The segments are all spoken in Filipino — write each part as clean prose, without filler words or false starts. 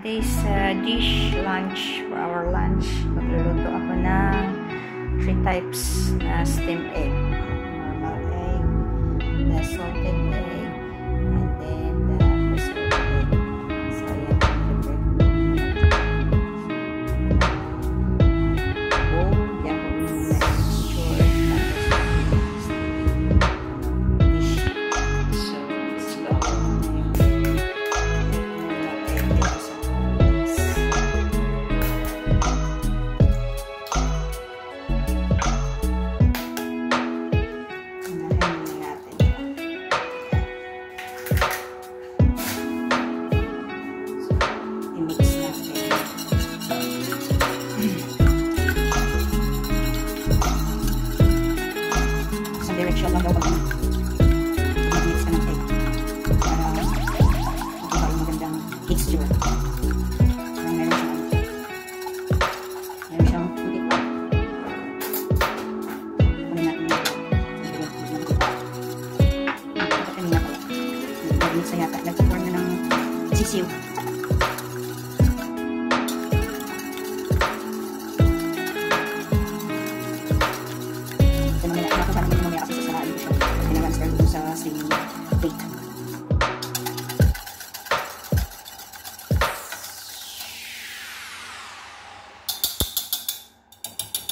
today's dish lunch for our lunch. Magluluto ako ng 3 types na steam egg. Normal egg, the salted egg, and then the preserved egg. So, yan ang prepare ko. Bowl, yan ko muna i-mixture. Dish. So, let's go. Direction lang daw pag mag-mix ka ng egg para magkakaroon ng magandang texture. Meron siyang puti pa. Kunin natin yung kanina pala. Nag-mix na yata. Nag-form na ng sisiw. Sa steaming plate.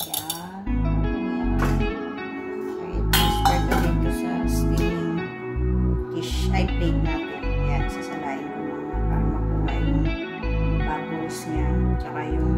Yan. Transfer ko dito sa steaming dish ay plate natin. Yan, sasalain ko muna para makuha yung bubbles niya tsaka yung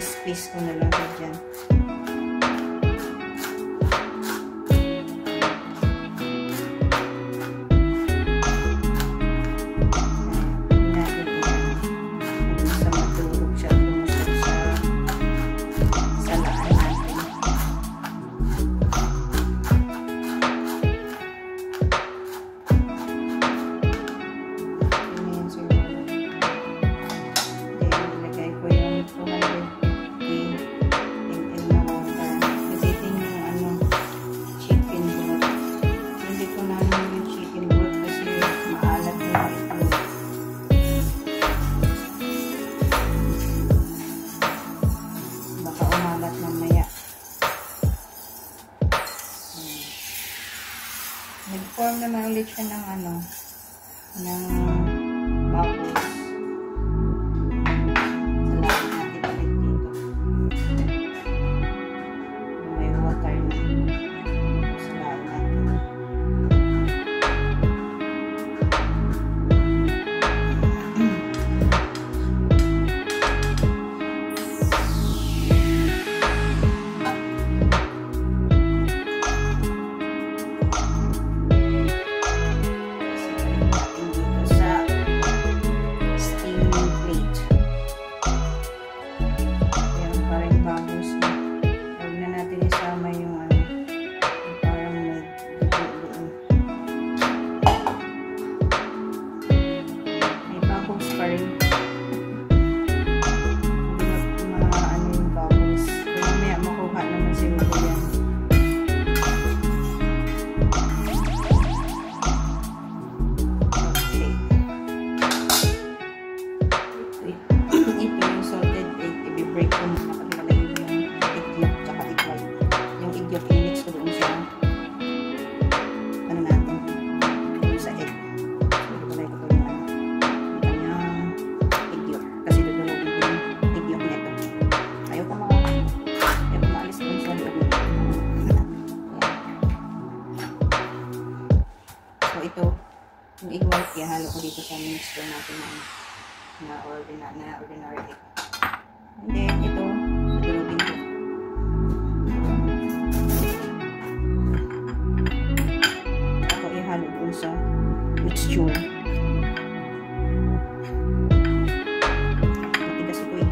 space ko na lang dyan. Sa matulog siya lumusok sa laan natin. Ayan siguro. Then, ilagay ko yung 200 nag-form naman ulit siya ng ng bubbles. Salamin natin ulit dito. May water na. Salamin natin. Ito, yung egg white, ihalo ko dito sa mixture natin na ordinary egg. And then, ito, durugin ko. Ako ihalo dun sa mixture. Matigas ito eh.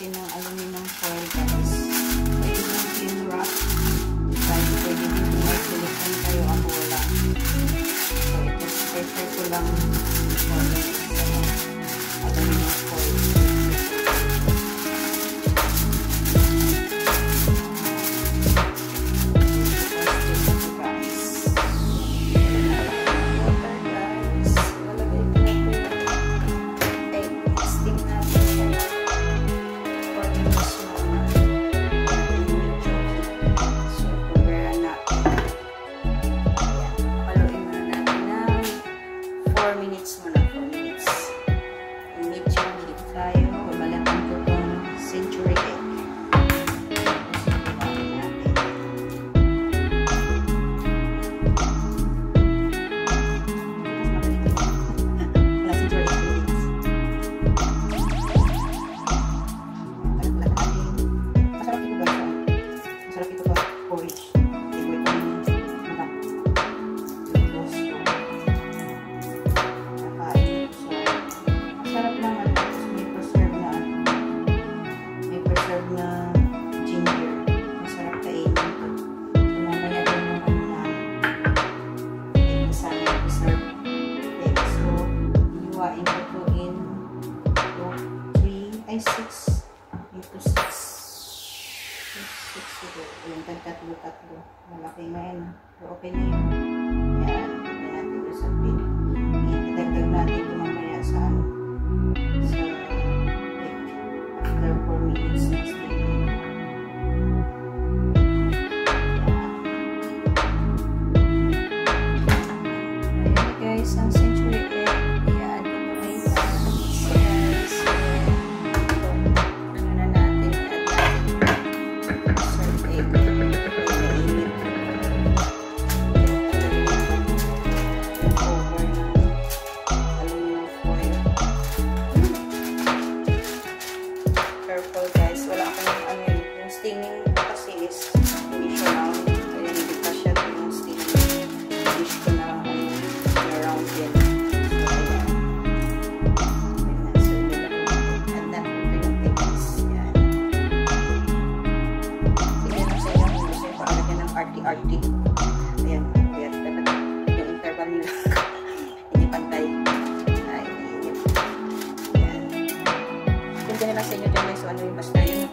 natin ng aluminum foil, guys. Pwede yung cling wrap. Guys, pwede din may silicone kayo. Ako wala. So, ito, prefer ko lang aluminum foil. Tatlo. Malaki na yan. So, okay na yun. Yan. Pwede natin ito sa pin. Idagdag natin ito mamaya sa after 4 minutes na steaming. Ayan guys, ang century egg. Yan. Ito na yung guys. Ano na natin? Serve egg. Steaming kasi is hindi siya round. Kaya hindi pa siya yung steaming dish ko na round yan. So, ayan. So, and then, yung pickles. Yan. Tignan na sa ilang hindi siya paalagyan ng arty-arty. Ayan. Ayan. Dapat yung interval nila. Hindi pantay. Ay, ayan. Ayan. Kung ganyan lang sa inyo dyan guys, so ano yung basta yun.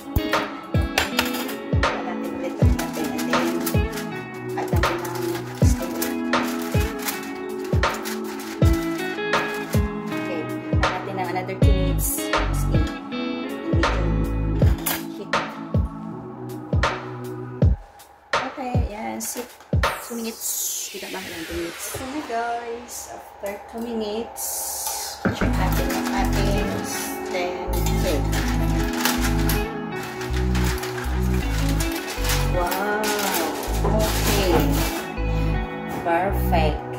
Another 2 minutes steam in medium heat. Okay, yan. 2 minutes. Kita ba lang 2 minutes? So na guys, after 2 minutes, check natin yung ating stem cake. Wow! Okay. Perfect.